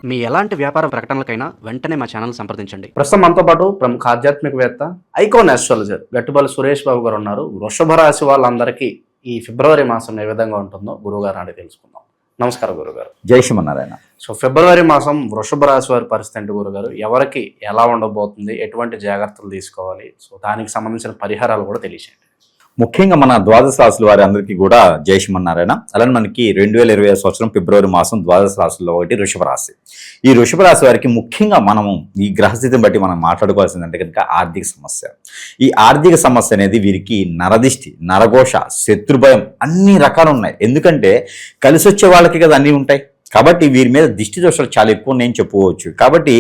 మీ ఎలాంటి వ్యాపార ప్రకటనలకైనా వెంటనే మా ఛానల్ సంప్రదించండి. ప్రస్తుతం మనతో పాటు ప్రముఖ ఆధ్యాత్మికవేత్త ఐకాన్ ఆస్ట్రాలజర్ గట్టుబల్లి సురేష్ బాబు గారు ఉన్నారు. వృషభ రాశి వాళ్ళందరికీ ఈ ఫిబ్రవరి మాసం ఏ విధంగా ఉంటుందో గురువుగారు అడిగి తెలుసుకుందాం. నమస్కారం గురుగారు. జై శ్రీమన్నారాయణ. సో ఫిబ్రవరి మాసం వృషభ రాశి వారి పరిస్థితి ఏంటి గురుగారు? ఎవరికి ఎలా ఉండబోతుంది, ఎటువంటి జాగ్రత్తలు తీసుకోవాలి, సో దానికి సంబంధించిన పరిహారాలు కూడా తెలియచేయండి. ముఖ్యంగా మన ద్వాదశ రాశుల వారి అందరికీ కూడా జై శ్రీమన్నారాయణ. అలానే మనకి 2020 సంవత్సరం ఫిబ్రవరి మాసం ద్వాదశ రాశుల్లో ఒకటి వృషభ రాశి. ఈ వృషభ రాశి వారికి ముఖ్యంగా మనము ఈ గ్రహస్థితిని బట్టి మనం మాట్లాడుకోవాల్సిందంటే కనుక ఆర్థిక సమస్య. ఈ ఆర్థిక సమస్య అనేది వీరికి నరదిష్టి, నరఘోష, శత్రుభయం అన్ని రకాలు ఉన్నాయి. ఎందుకంటే కలిసి వచ్చే వాళ్ళకి కదా అన్నీ ఉంటాయి. కాబట్టి వీరి మీద దిష్టి దోషాలు చాలా ఎక్కువ ఉన్నాయని చెప్పుకోవచ్చు. కాబట్టి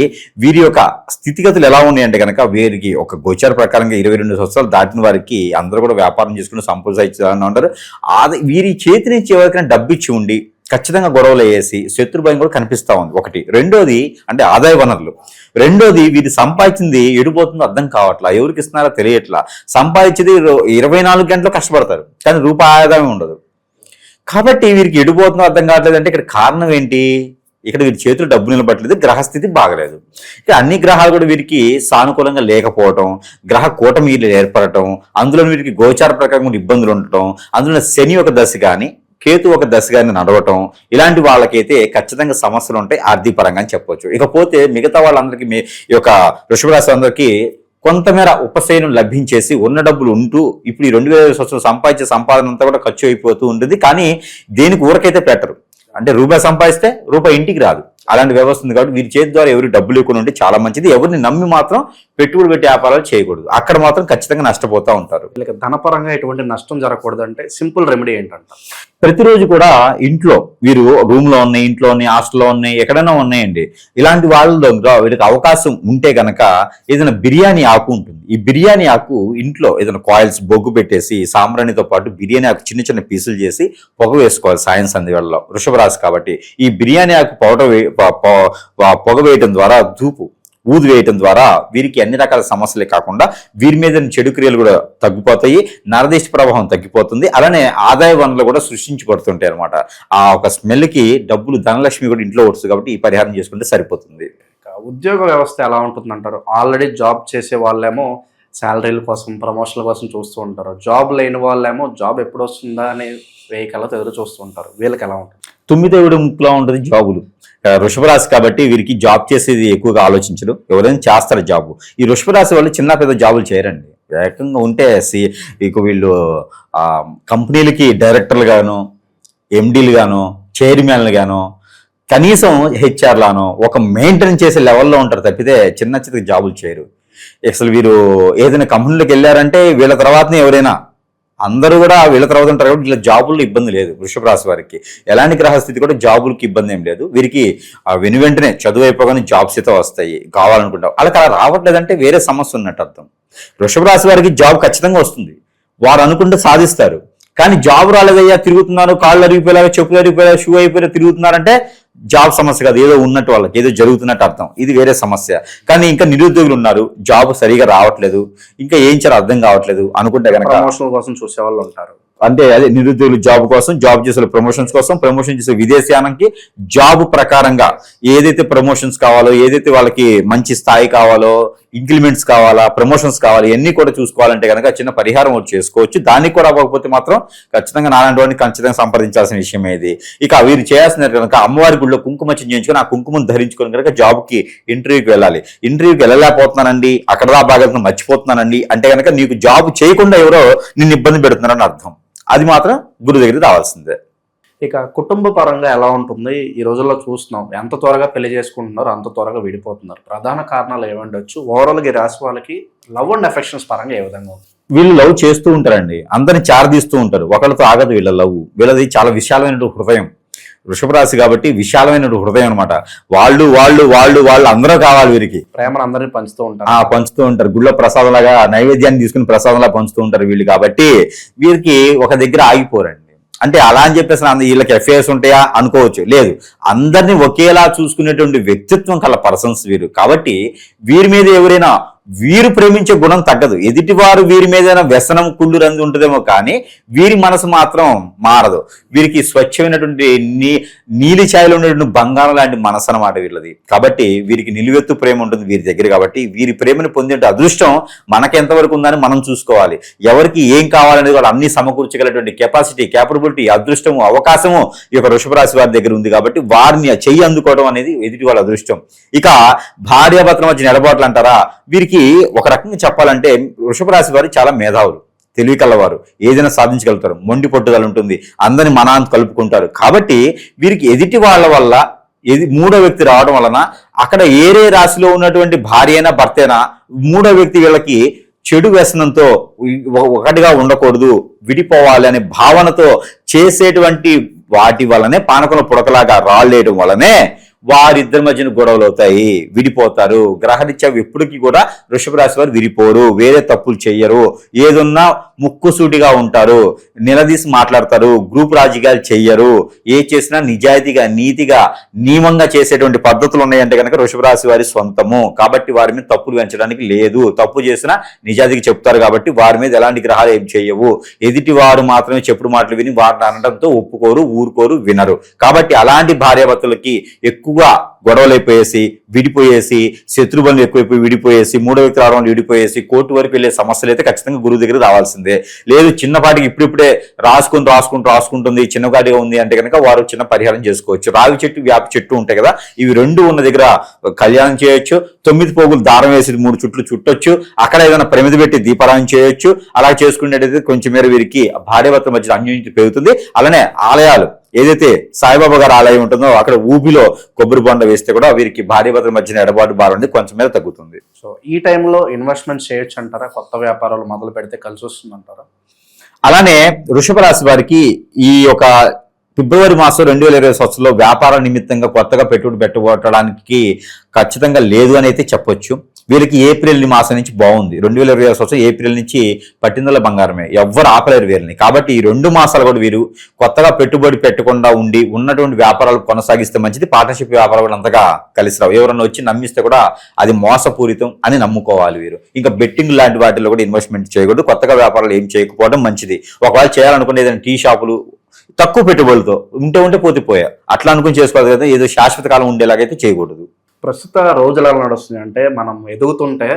వీరి యొక్క స్థితిగతులు ఎలా ఉన్నాయంటే కనుక వీరికి ఒక గోచార ప్రకారంగా 22 సంవత్సరాలు దాటిన వారికి అందరూ కూడా వ్యాపారం చేసుకుని సంపాదించాలని ఉంటారు. వీరి చేతి నుంచి ఎవరికైనా డబ్బు ఇచ్చి ఉండి ఖచ్చితంగా గొడవలు వేసి శత్రుభయం కూడా కనిపిస్తూ ఉంది. ఒకటి. రెండోది అంటే ఆదాయ వనరులు. రెండోది వీరు సంపాదించింది ఎడిపోతుందో అర్థం కావట్లా, ఎవరికి ఇస్తున్నారో తెలియట్లా. సంపాదించేది 24 గంటలు కష్టపడతారు కానీ రూపాయి ఆదాయం ఉండదు. కాబట్టి వీరికి ఎడిపోతుందో అర్థం కావట్లేదు. అంటే ఇక్కడ కారణం ఏంటి? ఇక్కడ వీరి చేతులు డబ్బు నిలబట్టలేదు, గ్రహస్థితి బాగలేదు. ఇక అన్ని గ్రహాలు కూడా వీరికి సానుకూలంగా లేకపోవటం, గ్రహ కూటమి ఏర్పడటం, అందులో వీరికి గోచార ప్రకారం ఇబ్బందులు ఉండటం, అందులో శని ఒక దశ కానీ కేతు ఒక దశ కానీ నడవటం, ఇలాంటి వాళ్ళకైతే ఖచ్చితంగా సమస్యలు ఉంటాయి ఆర్థిక పరంగా అని చెప్పవచ్చు. ఇకపోతే మిగతా వాళ్ళందరికీ ఈ యొక్క వృషభ రాశి అందరికీ కొంతమేర ఉపశయనం లభించేసి ఉన్న డబ్బులు ఉంటూ ఇప్పుడు ఈ 2020 సంవత్సరం సంపాదించే సంపాదన అంతా కూడా ఖర్చు అయిపోతూ ఉంటుంది. కానీ దేనికి ఊరకైతే పెట్టరు. అంటే రూపాయి సంపాదిస్తే రూపాయి ఇంటికి రాదు, అలాంటి వ్యవస్థ ఉంది. కాబట్టి వీరి చేతి ద్వారా ఎవరు డబ్బులు లేకుండా ఉంటే చాలా మంచిది. ఎవరిని నమ్మి మాత్రం పెట్టుబడి పెట్టి వ్యాపారాలు చేయకూడదు. అక్కడ మాత్రం ఖచ్చితంగా నష్టపోతూ ఉంటారు. వీళ్ళకి ధనపరంగా ఎటువంటి నష్టం జరగకూడదు అంటే సింపుల్ రెమెడీ ఏంటంట? ప్రతిరోజు కూడా ఇంట్లో వీరు రూమ్లో ఉన్నాయి, ఇంట్లో ఉన్నాయి, హాస్టల్లో ఉన్నాయి, ఎక్కడైనా ఉన్నాయండి. ఇలాంటి వాళ్ళ దగ్గర వీళ్ళకి అవకాశం ఉంటే కనుక ఏదైనా బిర్యానీ ఆకు ఉంటుంది. ఈ బిర్యానీ ఆకు ఇంట్లో ఏదైనా కాయిల్స్ బొగ్గు పెట్టేసి సాంబ్రాణితో పాటు బిర్యానీ ఆకు చిన్న చిన్న పీసులు చేసి పొగ వేసుకోవాలి సాయం సంధి వేళలో. వృషభ రాశి కాబట్టి ఈ బిర్యానీ ఆకు పొగ వేయటం ద్వారా ఊదు వేయటం ద్వారా వీరికి అన్ని రకాల సమస్యలే కాకుండా వీరి మీద చెడు క్రియలు కూడా తగ్గిపోతాయి, నరదిష్టి ప్రభావం తగ్గిపోతుంది. అలానే ఆదాయ వనరులు కూడా సృష్టించబడుతుంటాయి అనమాట. ఆ ఒక స్మెల్కి డబ్బులు, ధనలక్ష్మి కూడా ఇంట్లో వస్తుంది. కాబట్టి ఈ పరిహారం చేసుకుంటే సరిపోతుంది. ఉద్యోగ వ్యవస్థ ఎలా ఉంటుంది అంటారు? ఆల్రెడీ జాబ్ చేసే వాళ్ళేమో శాలరీల కోసం, ప్రమోషన్ల కోసం చూస్తూ ఉంటారు. జాబ్ లేని వాళ్ళేమో జాబ్ ఎప్పుడు వస్తుందా అనే వెహికల్తో ఎదురు చూస్తూ ఉంటారు. వీళ్ళకి ఎలా ఉంటుంది? 9వ ముక్కులో ఉంటుంది జాబులు. వృషభ రాశి కాబట్టి వీరికి జాబ్ చేసేది ఎక్కువగా ఆలోచించరు. ఎవరైనా చేస్తారు జాబు. ఈ వృషభ రాశి వాళ్ళు చిన్న పెద్ద జాబులు చేయరండి. ఏకంగా ఉంటే ఇక వీళ్ళు కంపెనీలకి డైరెక్టర్లు గాను, ఎండీలు గాను, చైర్మన్లు గాను, కనీసం హెచ్ఆర్లాను ఒక మెయింటైన్ చేసే లెవెల్లో ఉంటారు తప్పితే చిన్న చిన్న జాబులు చేయరు. అసలు వీరు ఏదైనా కంపెనీలకు వెళ్ళారంటే వీళ్ళ తర్వాతనే ఎవరైనా అందరూ కూడా వీళ్ళ తర్వాత ఉంటారు. కాబట్టి వీళ్ళ జాబుల్లో ఇబ్బంది లేదు. వృషభ రాశి వారికి ఎలాంటి గ్రహస్థితి కూడా జాబులకి ఇబ్బంది ఏం లేదు. వీరికి వెంటనే చదువు అయిపోగానే జాబ్స్ అయితే వస్తాయి కావాలనుకుంటాం. అలా రావట్లేదంటే వేరే సమస్య ఉన్నట్టు అర్థం. వృషభ రాశి వారికి జాబ్ ఖచ్చితంగా వస్తుంది, వారు అనుకుంటే సాధిస్తారు. కానీ జాబ్ రాలేదయ్యా, తిరుగుతున్నారు, కాళ్ళు అరిగిపోయేలాగా, చెప్పులు అరిగిపోయేలా, షూ అయిపోయేలా తిరుగుతున్నారంటే జాబ్ సమస్య కాదు, ఏదో ఉన్నట్టు వాళ్ళకి ఏదో జరుగుతున్నట్టు అర్థం. ఇది వేరే సమస్య. కానీ ఇంకా నిరుద్యోగులు ఉన్నారు, జాబ్ సరిగా రావట్లేదు, ఇంకా ఏం చేయాలో అర్థం కావట్లేదు అనుకుంటే కనుక ప్రమోషన్ కోసం చూసే వాళ్ళు ఉంటారు. అంటే అదే నిరుద్యోగులు జాబ్ కోసం, జాబ్ చేసే ప్రమోషన్స్ కోసం, ప్రమోషన్ చేసే విదేశీయానంకి జాబ్ ప్రకారంగా ఏదైతే ప్రమోషన్స్ కావాలో, ఏదైతే వాళ్ళకి మంచి స్థాయి కావాలో, ఇంక్రిమెంట్స్ కావాలా, ప్రమోషన్స్ కావాలి, ఇవన్నీ కూడా చూసుకోవాలంటే కనుక చిన్న పరిహారం చేసుకోవచ్చు. దానికి కూడా అవ్వకపోతే మాత్రం ఖచ్చితంగా నాలాంటి వాడిని ఖచ్చితంగా సంప్రదించాల్సిన విషయం ఏది. ఇక వీరు చేయాల్సిన కనుక అమ్మవారి గుడిలో కుంకుమ చేయించుకొని ఆ కుంకుమను ధరించుకొని కనుక జాబ్కి ఇంటర్వ్యూకి వెళ్ళాలి. ఇంటర్వ్యూకి వెళ్ళలేకపోతున్నానండి, అక్కడ బాగా మర్చిపోతున్నానండి అంటే కనుక నీకు జాబ్ చేయకుండా ఎవరో నిన్ను ఇబ్బంది పెడుతున్నారని అర్థం. అది మాత్రం గురు దగ్గరికి రావాల్సిందే. ఇక కుటుంబ పరంగా ఎలా ఉంటుంది? ఈ రోజుల్లో చూస్తున్నాం, ఎంత త్వరగా పెళ్లి చేసుకుంటున్నారు అంత త్వరగా విడిపోతున్నారు. ప్రధాన కారణాలు ఏమండొచ్చు? ఓవరాల్గా ఈ రాశి వాళ్ళకి లవ్ అండ్ అఫెక్షన్స్ పరంగా ఏ విధంగా ఉంటుంది? వీళ్ళు లవ్ చేస్తూ ఉంటారండి, అందరిని చారదీస్తూ ఉంటారు. ఒకరితో ఆగదు వీళ్ళ లవ్. వీళ్ళది చాలా విశాలమైన హృదయం. వృషభ రాశి కాబట్టి విశాలమైన హృదయం అనమాట. వాళ్ళు వాళ్ళు వాళ్ళు వాళ్ళు అందరూ కావాలి వీరికి. ప్రేమను అందరినీ పంచుతూ ఉంటారు. గుళ్ళో ప్రసాదంలాగా నైవేద్యాన్ని తీసుకుని ప్రసాదంలా పంచుతూ ఉంటారు వీళ్ళు. కాబట్టి వీరికి ఒక దగ్గర ఆగిపోరండి. అంటే అలా అని చెప్పేసి వీళ్ళకి ఎఫ్ఐఆర్స్ ఉంటాయా అనుకోవచ్చు, లేదు. అందరినీ ఒకేలా చూసుకునేటువంటి వ్యక్తిత్వం కల పర్సన్స్ వీరు. కాబట్టి వీరి మీద ఎవరైనా వీరు ప్రేమించే గుణం తగ్గదు. ఎదుటివారు వీరి మీద వ్యసనం కుళ్ళు రంది ఉంటుందేమో కానీ వీరి మనసు మాత్రం మారదు. వీరికి స్వచ్ఛమైనటువంటి నీలి ఛాయలో ఉన్నటువంటి బంగారం లాంటి మనసు అన్నమాట వీళ్ళది. కాబట్టి వీరికి నిలువెత్తు ప్రేమ ఉంటుంది వీరి దగ్గర. కాబట్టి వీరి ప్రేమను పొందే అదృష్టం మనకెంతవరకు ఉందని మనం చూసుకోవాలి. ఎవరికి ఏం కావాలనేది కూడా అన్ని సమకూర్చగలటువంటి కెపాసిటీ, క్యాపబిలిటీ, అదృష్టము, అవకాశము ఈ యొక్క వృషభ రాశి వారి దగ్గర ఉంది. కాబట్టి వారిని చెయ్యి అందుకోవడం అనేది ఎదుటి వాళ్ళ అదృష్టం. ఇక భార్యాభర్తల మధ్య నిలబాట్లు అంటారా, వీరికి ఒక రకంగా చెప్పాలంటే వృషభ రాశి వారు చాలా మేధావులు, తెలివి కలవారు, ఏదైనా సాధించగలుగుతారు, మొండి పట్టుదల ఉంటుంది, అందరిని మనాంత కలుపుకుంటారు. కాబట్టి వీరికి ఎదుటి వాళ్ళ వల్ల మూడో వ్యక్తి రావడం వలన అక్కడ ఏరే రాశిలో ఉన్నటువంటి భార్య అయినా భర్త అయినా మూడో వ్యక్తి వీళ్ళకి చెడు వ్యసనంతో ఒకటిగా ఉండకూడదు, విడిపోవాలి అనే భావనతో చేసేటువంటి వాటి వల్లనే పానకంలో పుడకలాగా రాళ్ళేయడం వల్లనే వారిద్దరి మధ్యన గొడవలు అవుతాయి, విడిపోతారు. గ్రహరీత్యా ఎప్పటికీ కూడా వృషభ రాశి వారు విడిపోరు, వేరే తప్పులు చెయ్యరు, ఏదున్నా ముక్కుసూటిగా ఉంటారు, నిలదీసి మాట్లాడతారు, గ్రూప్ రాజకీయాలు చెయ్యరు, ఏ చేసినా నిజాయితీగా నీతిగా నియమంగా చేసేటువంటి పద్ధతులు ఉన్నాయంటే కనుక వృషభ రాశి వారి సొంతము. కాబట్టి వారి మీద తప్పులు పెంచడానికి లేదు, తప్పు చేసినా నిజాయితీగా చెప్తారు. కాబట్టి వారి మీద ఎలాంటి గ్రహాలు ఏం చేయవు. ఎదుటి వారు మాత్రమే చెప్పుడు మాటలు విని వారిని అనడంతో ఒప్పుకోరు, ఊరుకోరు, వినరు. కాబట్టి అలాంటి భార్యాభర్తలకి ఎక్కువగా గొడవలు అయిపోయేసి విడిపోయేసి, శత్రుబలు ఎక్కువైపోయి విడిపోయేసి, మూడో వ్యక్తి రావడం విడిపోయేసి, కోర్టు వరకు వెళ్ళే సమస్యలు అయితే ఖచ్చితంగా గురువు దగ్గర రావాల్సిందే. లేదు చిన్నపాటికి ఇప్పుడిప్పుడే రాసుకుంటుంది, చిన్నపాటిగా ఉంది అంటే కనుక వారు చిన్న పరిహారం చేసుకోవచ్చు. రావి చెట్టు, వేప చెట్టు ఉంటాయి కదా, ఇవి రెండు ఉన్న దగ్గర కళ్యాణం చేయొచ్చు. 9 పోగులు దారం వేసి 3 చుట్లు చుట్టొచ్చు. అక్కడ ఏదైనా ప్రమిది పెట్టి దీపారాయణ చేయొచ్చు. అలా చేసుకునేటైతే కొంచెం మేర వీరికి భార్యాభర్తల మధ్య అన్యోన్యత పెరుగుతుంది. అలానే ఆలయాలు, ఏదైతే సాయిబాబా గారి ఆలయం ఉంటుందో అక్కడ ఊబిలో కొబ్బరి బొండ వేస్తే కూడా వీరికి భార్యాభర్తల మధ్యన ఎడబాటు భారం అనేది కొంచెం మీద తగ్గుతుంది. సో ఈ టైంలో ఇన్వెస్ట్మెంట్ చేయొచ్చు అంటారా? కొత్త వ్యాపారాలు మొదలు పెడితే కలిసి వస్తుంది అంటారా? అలానే వృషభ రాశి వారికి ఈ యొక్క ఫిబ్రవరి మాసం 2020 సంవత్సరంలో వ్యాపార నిమిత్తంగా కొత్తగా పెట్టుబడి పెట్టబోవడానికి ఖచ్చితంగా లేదు అని అయితే చెప్పొచ్చు. వీళ్ళకి ఏప్రిల్ మాసం నుంచి బాగుంది. 2020 సంవత్సరం ఏప్రిల్ నుంచి పట్టిందల బంగారమే, ఎవ్వరు ఆపలేరు వీళ్ళని. కాబట్టి ఈ 2 మాసాలు కూడా వీరు కొత్తగా పెట్టుబడి పెట్టకుండా ఉండి ఉన్నటువంటి వ్యాపారాలు కొనసాగిస్తే మంచిది. పార్ట్నర్షిప్ వ్యాపారాలు కూడా అంతగా కలిసి రావు. ఎవరన్నా వచ్చి నమ్మిస్తే కూడా అది మోసపూరితం అని నమ్ముకోవాలి వీరు. ఇంకా బెట్టింగ్ లాంటి వాటిలో కూడా ఇన్వెస్ట్మెంట్ చేయకూడదు. కొత్తగా వ్యాపారాలు ఏం చేయకపోవడం మంచిది. ఒకవేళ చేయాలనుకునే ఏదైనా టీ షాపులు తక్కువ పెట్టుబడులతో ఉంటే పోతిపోయా అట్లా అనుకుని చేసుకోవాలి కదా, ఏదో శాశ్వత కాలం ఉండేలాగైతే చేయకూడదు. ప్రస్తుత రోజులు ఎలా నడుస్తుంది అంటే, మనం ఎదుగుతుంటే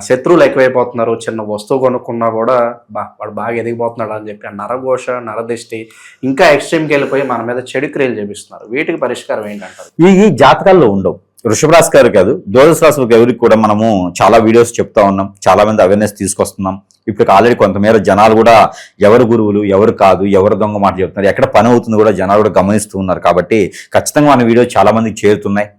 శత్రువులు ఎక్కువైపోతున్నారు. చిన్న వస్తువు కొనుక్కున్నా కూడా వాడు బాగా ఎదిగిపోతున్నాడు అని చెప్పి నరఘోష, నరదిష్టి ఇంకా ఎక్స్ట్రీమ్కి వెళ్ళిపోయి మన మీద చెడు క్రియలు చేపిస్తున్నారు. వీటికి పరిష్కారం ఏంటంటారు? ఈ జాతకాల్లో ఉండవు. వృషభ రాశి గారు కాదు, ద్వాదశ రాశులకు ఎవరికి కూడా మనము చాలా వీడియోస్ చెప్తా ఉన్నాం, చాలా మంది అవేర్నెస్ తీసుకొస్తున్నాం. ఇప్పుడు ఆల్రెడీ కొంతమేర జనాలు కూడా ఎవరు గురువులు, ఎవరు కాదు, ఎవరు దొంగ మాట చెప్తున్నారు, ఎక్కడ పని అవుతుంది కూడా జనాలు కూడా గమనిస్తూ ఉన్నారు. కాబట్టి ఖచ్చితంగా మన వీడియో చాలా మందికి చేరుతున్నాయి.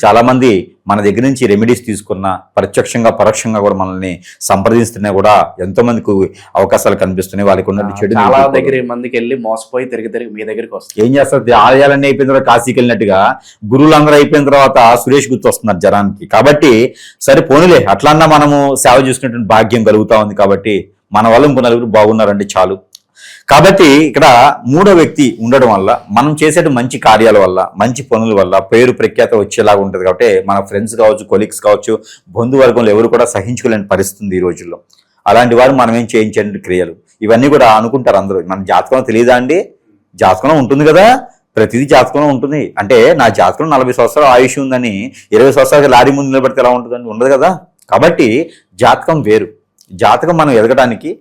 చాలా మంది మన దగ్గర నుంచి రెమెడీస్ తీసుకున్న ప్రత్యక్షంగా పరోక్షంగా కూడా మనల్ని సంప్రదిస్తున్నా కూడా ఎంతో మందికి అవకాశాలు కనిపిస్తున్నాయి. వాళ్ళకి ఉన్నట్టు చెడు చాలా దగ్గర మందికి వెళ్ళి మోసపోయి తిరిగి మీ దగ్గరికి వస్తారు. ఏం చేస్తారు, ఆలయాలన్నీ అయిపోయిన తర్వాత కాశీకి వెళ్ళినట్టుగా గురువులందరూ అయిపోయిన తర్వాత సురేష్ గుర్తు వస్తున్నారు జనానికి. కాబట్టి సరే పోనీలే, అట్లన్నా మనము సేవ చేసుకునేటువంటి భాగ్యం కలుగుతా ఉంది. కాబట్టి మన వల్ల ఇంకో నలుగురు బాగున్నారంటే చాలు. కాబట్టి ఇక్కడ మూడో వ్యక్తి ఉండడం వల్ల మనం చేసే మంచి కార్యాల వల్ల, మంచి పనుల వల్ల పేరు ప్రఖ్యాత వచ్చేలాగా ఉంటుంది. కాబట్టి మన ఫ్రెండ్స్ కావచ్చు, కొలీగ్స్ కావచ్చు, బంధువర్గంలో ఎవరు కూడా సహించుకోలేని పరిస్థితుంది ఈ రోజుల్లో. అలాంటి వారు మనం ఏం చేయించండి క్రియలు ఇవన్నీ కూడా అనుకుంటారు అందరూ. మన జాతకం తెలియదా అండి? జాతకం ఉంటుంది కదా, ప్రతిదీ జాతకంలో ఉంటుంది. అంటే నా జాతకం 40 సంవత్సరాల ఆయుష్ ఉందని 20 సంవత్సరాలకి లారీ ముందు నిలబడితే ఎలా ఉంటుందని ఉండదు కదా. కాబట్టి జాతకం వేరు. జాతకం మనం ఎదగడానికి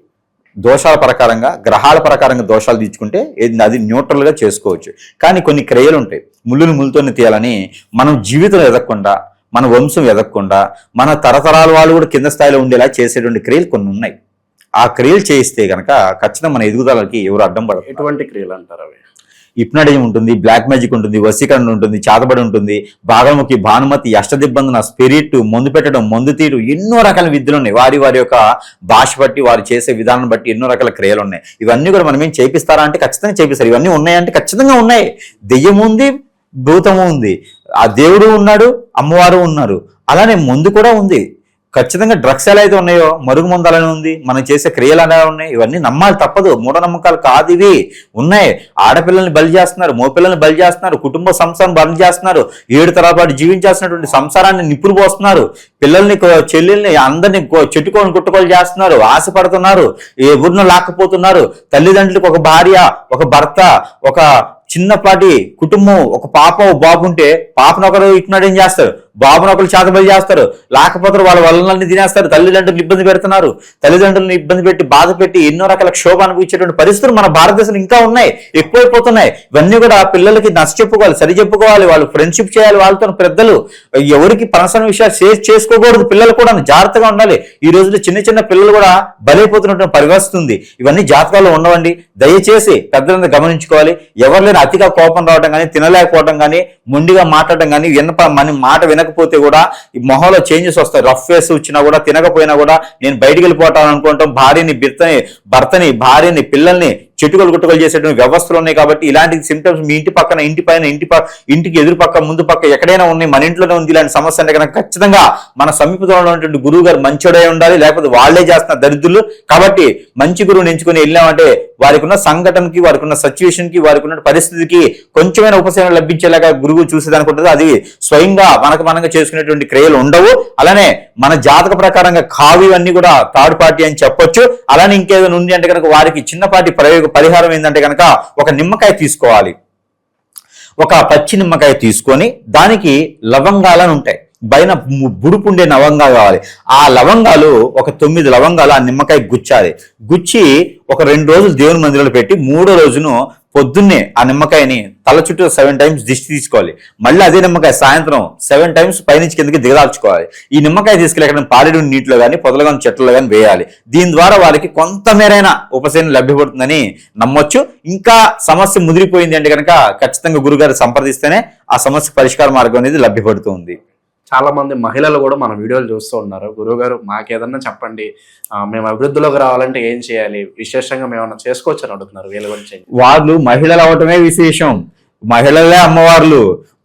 దోషాల ప్రకారంగా, గ్రహాల ప్రకారంగా దోషాలు తీర్చుకుంటే అది న్యూట్రల్గా చేసుకోవచ్చు. కానీ కొన్ని క్రియలు ఉంటాయి, ముళ్ళుతోనే తీయాలని మనం జీవితం ఎదగకుండా, మన వంశం ఎదగకుండా, మన తరతరాల వాళ్ళు కూడా కింద స్థాయిలో ఉండేలా చేసేటువంటి క్రియలు కొన్ని ఉన్నాయి. ఆ క్రియలు చేయిస్తే కనుక ఖచ్చితంగా మన ఎదుగుదలకి ఎవరు అడ్డం పడరు. ఎటువంటి క్రియలు అంటారు అవి? హిప్నటిజం ఉంటుంది, బ్లాక్ మ్యాజిక్ ఉంటుంది, వశీకరణ ఉంటుంది, చాతబడి ఉంటుంది, భాగముఖి, భానుమతి, అష్టదిబ్బందన, స్పిరిట్, మందు పెట్టడం, మందు తీరు, ఎన్నో రకాల విద్యలు ఉన్నాయి. వారి యొక్క భాష బట్టి, వారు చేసే విధానం బట్టి ఎన్నో రకాల క్రియలు ఉన్నాయి. ఇవన్నీ కూడా మనం ఏం చేపిస్తారా అంటే ఖచ్చితంగా చేపిస్తారు. ఇవన్నీ ఉన్నాయంటే ఖచ్చితంగా ఉన్నాయి. దెయ్యం ఉంది, భూతము ఉంది, ఆ దేవుడు ఉన్నాడు, అమ్మవారు ఉన్నారు, అలానే మందు కూడా ఉంది. ఖచ్చితంగా డ్రగ్స్ ఎలా అయితే ఉన్నాయో మరుగు ముందాలని ఉంది, మనం చేసే క్రియలు ఎలా ఉన్నాయి, ఇవన్నీ నమ్మాలి తప్పదు. మూఢనమ్మకాలు కాదు ఇవి, ఉన్నాయి. ఆడపిల్లల్ని బలి చేస్తున్నారు, మోపిల్లల్ని బలి చేస్తున్నారు, కుటుంబ సంసారం బలి చేస్తున్నారు, 7 తరాల పాటు జీవించాల్సినటువంటి సంసారాన్ని నిప్పులు పోస్తున్నారు, పిల్లల్ని చెల్లెల్ని అందరినీ చెట్టుకొని కుట్టుకోలు చేస్తున్నారు, ఆశపడుతున్నారు, ఎవరినో లాక్కపోతున్నారు. తల్లిదండ్రులకు ఒక భార్య, ఒక భర్త, ఒక చిన్నపాటి కుటుంబం, ఒక పాప ఒక బాబు ఉంటే పాపను ఒకరు ఇగ్నోరేట్ చేస్తారు, బాబును ఒకరు చేతబడి చేస్తారు, లేకపోతే వాళ్ళ వల్లన్నీ తినేస్తారు, తల్లిదండ్రులను ఇబ్బంది పెడుతున్నారు. తల్లిదండ్రులను ఇబ్బంది పెట్టి బాధ పెట్టి ఎన్నో రకాల క్షోభ అనుభవించేటువంటి పరిస్థితులు మన భారతదేశంలో ఇంకా ఉన్నాయి, ఎక్కువైపోతున్నాయి. ఇవన్నీ కూడా పిల్లలకి నచ్చ చెప్పుకోవాలి, సరి చెప్పుకోవాలి, వాళ్ళు ఫ్రెండ్షిప్ చేయాలి వాళ్ళతో. పెద్దలు ఎవరికి పర్సనల్ విషయాలు షేర్ చేసుకోకూడదు, పిల్లలు కూడా జాగ్రత్తగా ఉండాలి. ఈ రోజుల్లో చిన్న చిన్న పిల్లలు కూడా బలైపోతున్నటువంటి పరిస్థితి ఉంది. ఇవన్నీ జాతకాలు ఉండవండి, దయచేసి పెద్దలందరూ గమనించుకోవాలి. ఎవరు లేని అతిగా కోపం రావడం కానీ, తినలేకపోవడం కానీ, మొండిగా మాట్లాడడం కానీ, మన మాట వినకపోతే కూడా ఈ మొహంలో చేంజెస్ వస్తాయి. రఫ్ ఫేస్ వచ్చినా కూడా, తినకపోయినా కూడా నేను బయటికి వెళ్ళిపోతాను అనుకుంటాం, భర్తని భార్యని పిల్లల్ని చెట్టుకలు గుట్టుకలు చేసేటువంటి వ్యవస్థలు ఉన్నాయి. కాబట్టి ఇలాంటి సిమ్టమ్స్ మీ ఇంటి పక్కన, ఇంటి పైన, ఇంటికి ఎదురు పక్క, ముందు పక్క ఎక్కడైనా ఉన్నాయి, మన ఇంట్లోనే ఉంది ఇలాంటి సమస్య అంటే కనుక ఖచ్చితంగా మన సమీపంలో ఉన్నటువంటి గురువు గారు మంచోడై ఉండాలి, లేకపోతే వాళ్లే చేస్తున్న దరిద్రులు. కాబట్టి మంచి గురువుని ఎంచుకుని వెళ్ళామంటే వారికి ఉన్న సంఘటనకి, వారికి ఉన్న సిచ్యువేషన్ కి, వారికి ఉన్న పరిస్థితికి కొంచెమైనా ఉపశమనం లభించేలాగా గురువు చూసేదానికి ఉంటుంది. అది స్వయంగా మనకు చేసుకునేటువంటి క్రియలు ఉండవు. అలానే మన జాతక ప్రకారంగా కావివన్నీ కూడా థర్డ్ పార్టీ అని చెప్పొచ్చు. అలానే ఇంకేదైనా ఉంది అంటే కనుక వారికి చిన్నపాటి పరిహారం ఏంటంటే కనుక ఒక నిమ్మకాయ తీసుకోవాలి, ఒక పచ్చి నిమ్మకాయ తీసుకొని దానికి లవంగాలను ఉంటాయి, పైన బుడుపుండే లవంగాలు కావాలి. ఆ లవంగాలు ఒక 9 లవంగాలు ఆ నిమ్మకాయ గుచ్చాలి. గుచ్చి ఒక 2 రోజులు దేవుని మందిరంలో పెట్టి 3వ రోజును పొద్దున్నే ఆ నిమ్మకాయని తల చుట్టూ 7 టైమ్స్ దిష్టి తీసుకోవాలి. మళ్ళీ అదే నిమ్మకాయ సాయంత్రం 7 టైమ్స్ పైనుంచి కిందకి దిగదాల్చుకోవాలి. ఈ నిమ్మకాయ తీసుకెళ్ళి ఎక్కడ పాడేడు నీటిలో కానీ, పొదలుగా చెట్లలో కానీ వేయాలి. దీని ద్వారా వారికి కొంతమేరైన ఉపశమనం లభ్యపడుతుందని నమ్మొచ్చు. ఇంకా సమస్య ముదిరిపోయింది అంటే కనుక ఖచ్చితంగా గురుగారు సంప్రదిస్తేనే ఆ సమస్య పరిష్కార మార్గం అనేది లభ్యపడుతుంది. చాలా మంది మహిళలు కూడా మన వీడియోలు చూస్తూ ఉన్నారు. గురువుగారు మాకేదన్నా చెప్పండి, మేము అభివృద్ధిలోకి రావాలంటే ఏం చేయాలి, విశేషంగా మేము ఏమన్నా చేసుకోవచ్చు అని అడుగుతున్నారు. వీళ్ళ గురించి వాళ్ళు మహిళలు అవటమే విశేషం, మహిళలే అమ్మవార్లు,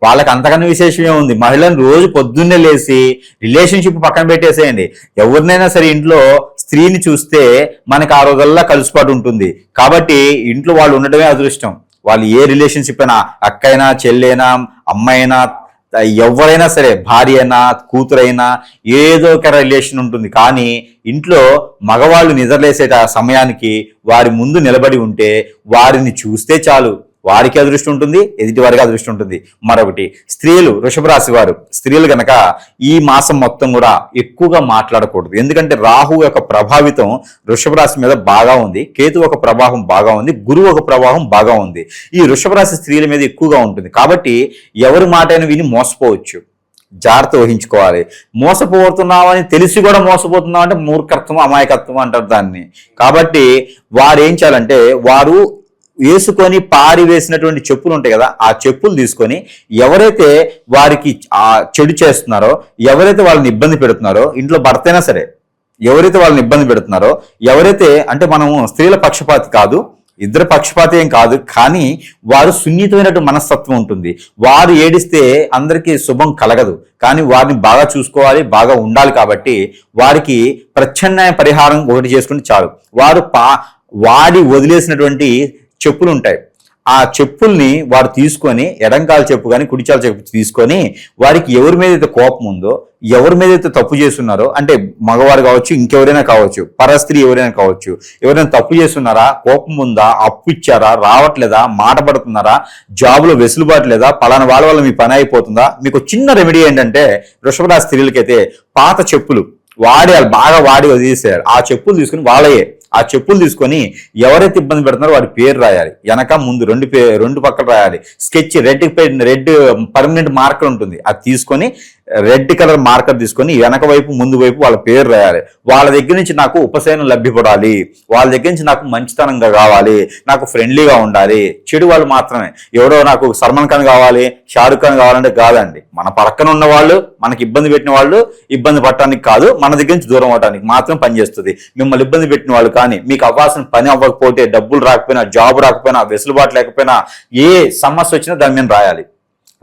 వాళ్ళకి అంతకన్నా విశేషమే ఉంది. మహిళలను రోజు పొద్దున్నే లేచి రిలేషన్షిప్ పక్కన పెట్టేసేయండి. ఎవరినైనా సరే ఇంట్లో స్త్రీని చూస్తే మనకి ఆ రోజుల్లో కలిసిపాటు ఉంటుంది. కాబట్టి ఇంట్లో వాళ్ళు ఉండటమే అదృష్టం. వాళ్ళు ఏ రిలేషన్షిప్ అయినా, అక్కైనా, చెల్లైనా, అమ్మాయినా, ఎవరైనా సరే, భార్య అయినా, కూతురైనా, ఏదో ఒక రిలేషన్ ఉంటుంది. కానీ ఇంట్లో మగవాళ్ళు నిద్రలేసే సమయానికి వారి ముందు నిలబడి ఉంటే వారిని చూస్తే చాలు, వారికి అదృష్టం ఉంటుంది, ఎదుటి వారికి అదృష్టం ఉంటుంది. మరొకటి, స్త్రీలు, వృషభ రాశి వారు స్త్రీలు గనక ఈ మాసం మొత్తం కూడా ఎక్కువగా మాట్లాడకూడదు. ఎందుకంటే రాహు యొక్క ప్రభావితం వృషభ రాశి మీద బాగా ఉంది, కేతు ఒక ప్రభావం బాగా ఉంది, గురువు ఒక ప్రభావం బాగా ఉంది. ఈ వృషభ రాశి స్త్రీల మీద ఎక్కువగా ఉంటుంది. కాబట్టి ఎవరి మాటైనా విని మోసపోవచ్చు, జాగ్రత్త వహించుకోవాలి. మోసపోతున్నామని తెలిసి కూడా మోసపోతున్నాం అంటే మూర్ఖత్వం, అమాయకత్వం అంటారు దాన్ని. కాబట్టి వారు ఏం చేయాలంటే, వారు వేసుకొని పారివేసినటువంటి చెప్పులు ఉంటాయి కదా, ఆ చెప్పులు తీసుకొని ఎవరైతే వారికి ఆ చెడు చేస్తున్నారో, ఎవరైతే వాళ్ళని ఇబ్బంది పెడుతున్నారో, ఇంట్లో భర్త అయినా సరే ఎవరైతే వాళ్ళని ఇబ్బంది పెడుతున్నారో, ఎవరైతే అంటే మనము స్త్రీల పక్షపాతి కాదు, ఇద్దరు పక్షపాతి ఏం కాదు, కానీ వారు సున్నితమైనటువంటి మనస్తత్వం ఉంటుంది. వారు ఏడిస్తే అందరికీ శుభం కలగదు, కానీ వారిని బాగా చూసుకోవాలి, బాగా ఉండాలి. కాబట్టి వారికి ప్రత్యామ్నాయ పరిహారం ఒకటి చేసుకుంటే చాలు. వారు వాడి వదిలేసినటువంటి చెప్పులు ఉంటాయి, ఆ చెప్పుల్ని వారు తీసుకొని, ఎడంకాల చెప్పు కానీ కుడిచాల చెప్పు తీసుకొని, వారికి ఎవరి మీద అయితే కోపం ఉందో, ఎవరి మీద అయితే తప్పు చేస్తున్నారో, అంటే మగవారు కావచ్చు, ఇంకెవరైనా కావచ్చు, పరస్త్రీ ఎవరైనా కావచ్చు, ఎవరైనా తప్పు చేస్తున్నారా, కోపం ఉందా, అప్పు ఇచ్చారా, రావట్లేదా, మాట పడుతున్నారా, జాబులో వెసులుబాటు లేదా, పలానా వాళ్ళ వల్ల మీ పని అయిపోతుందా, మీకు చిన్న రెమెడీ ఏంటంటే, వృషభ రాశి స్త్రీలకైతే పాత చెప్పులు బాగా వాడి వదిలేసారు, ఆ చెప్పులు తీసుకుని వాళ్ళయే ఆ చెప్పులు తీసుకొని ఎవరైతే ఇబ్బంది పెడుతున్నారో వాడి పేరు రాయాలి, వెనక ముందు రెండు పక్కలు రాయాలి. స్కెచ్ రెడ్ పర్మనెంట్ మార్కర్ ఉంటుంది, అది తీసుకొని రెడ్ కలర్ మార్కర్ తీసుకొని వెనక వైపు ముందు వైపు వాళ్ళ పేరు రాయాలి. వాళ్ళ దగ్గర నుంచి నాకు ఉపశమనం లభ్యపడాలి, వాళ్ళ దగ్గర నుంచి నాకు మంచితనంగా కావాలి, నాకు ఫ్రెండ్లీగా ఉండాలి. చెడు వాళ్ళు మాత్రమే, ఎవరో నాకు సల్మాన్ ఖాన్ కావాలి, షారుఖ్ ఖాన్ కావాలంటే కాదండి. మన పక్కన ఉన్న వాళ్ళు, మనకి ఇబ్బంది పెట్టిన వాళ్ళు ఇబ్బంది పడటానికి కాదు, మన దగ్గర నుంచి దూరం అవడానికి మాత్రం పనిచేస్తుంది. మిమ్మల్ని ఇబ్బంది పెట్టిన వాళ్ళు కానీ, మీకు అవ్వాల్సిన పని అవ్వకపోతే, డబ్బులు రాకపోయినా, జాబ్ రాకపోయినా, వెసులుబాటు లేకపోయినా, ఏ సమస్య వచ్చినా దాని మీద రాయాలి.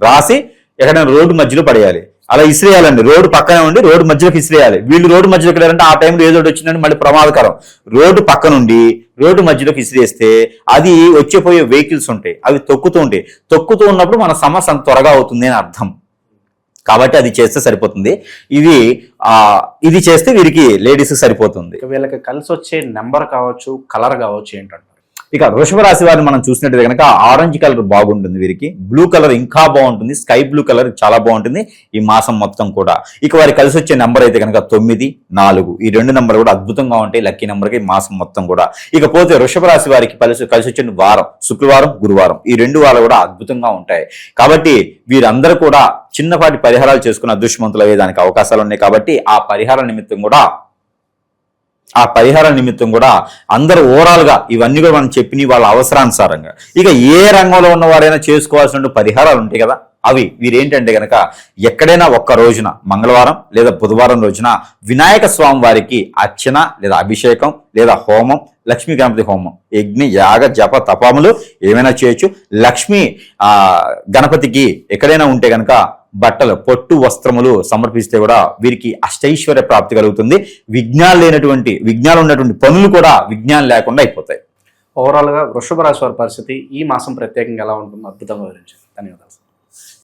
రాసి ఎక్కడైనా రోడ్డు మధ్యలో పడేయాలి. అలా ఇసిరేయాలండి. రోడ్డు పక్కనే ఉండి రోడ్డు మధ్యలోకి ఇసిరేయాలి. వీళ్ళు రోడ్డు మధ్యలోకి వెళ్ళారంటే ఆ టైంలో ఏదో ఒకటి వచ్చిందంటే మళ్ళీ ప్రమాదకరం. రోడ్డు పక్క నుండి రోడ్డు మధ్యలోకి ఇసిరేస్తే అది వచ్చేపోయే వెహికల్స్ ఉంటాయి, అవి తొక్కుతూ ఉన్నప్పుడు మన సమస్య అంత త్వరగా అవుతుంది అని అర్థం. కాబట్టి అది చేస్తే సరిపోతుంది. ఇది చేస్తే వీరికి లేడీస్ సరిపోతుంది. వీళ్ళకి కలిసి వచ్చే నెంబర్ కావచ్చు, కలర్ కావచ్చు ఏంటంటారు? ఇక వృషభ రాశి వారిని మనం చూసినట్టు కనుక ఆరెంజ్ కలర్ బాగుంటుంది వీరికి, బ్లూ కలర్ ఇంకా బాగుంటుంది, స్కై బ్లూ కలర్ చాలా బాగుంటుంది ఈ మాసం మొత్తం కూడా. ఇక వారికి కలిసి వచ్చే నెంబర్ అయితే కనుక 9, 4 ఈ 2 నెంబర్ కూడా అద్భుతంగా ఉంటాయి లక్కీ నెంబర్కి మాసం మొత్తం కూడా. ఇకపోతే వృషభ రాశి వారికి కలిసి వచ్చే వారం శుక్రవారం, గురువారం ఈ 2 వారాలు కూడా అద్భుతంగా ఉంటాయి. కాబట్టి వీరందరూ కూడా చిన్నపాటి పరిహారాలు చేసుకుని అదృష్టవంతులు అయ్యేదానికి అవకాశాలు ఉన్నాయి. కాబట్టి ఆ పరిహార నిమిత్తం కూడా అందరూ ఓవరాల్ గా ఇవన్నీ కూడా మనం చెప్పిన వాళ్ళ అవసరానుసారంగా ఇక ఏ రంగంలో ఉన్న వారైనా చేసుకోవాల్సిన పరిహారాలు ఉంటాయి కదా, అవి వీరేంటంటే గనక ఎక్కడైనా ఒక్క రోజున మంగళవారం లేదా బుధవారం రోజున వినాయక స్వామి వారికి అర్చన లేదా అభిషేకం లేదా హోమం, లక్ష్మీ గణపతి హోమం, యజ్ఞ యాగ జప తపములు ఏమైనా చేయొచ్చు. లక్ష్మీ గణపతికి ఎక్కడైనా ఉంటే గనక బట్టలు, పొట్టు వస్త్రములు సమర్పిస్తే కూడా వీరికి అష్టైశ్వర్య ప్రాప్తి కలుగుతుంది. విఘ్నాలు ఉన్నటువంటి పనులు కూడా విఘ్నాలు లేకుండా అయిపోతాయి. ఓవరాల్ గా వృషభ రాశి వారి పరిస్థితి ఈ మాసం ప్రత్యేకంగా ఎలా ఉంటుందో అద్భుతంగా వివరించారు. ధన్యవాదాలు.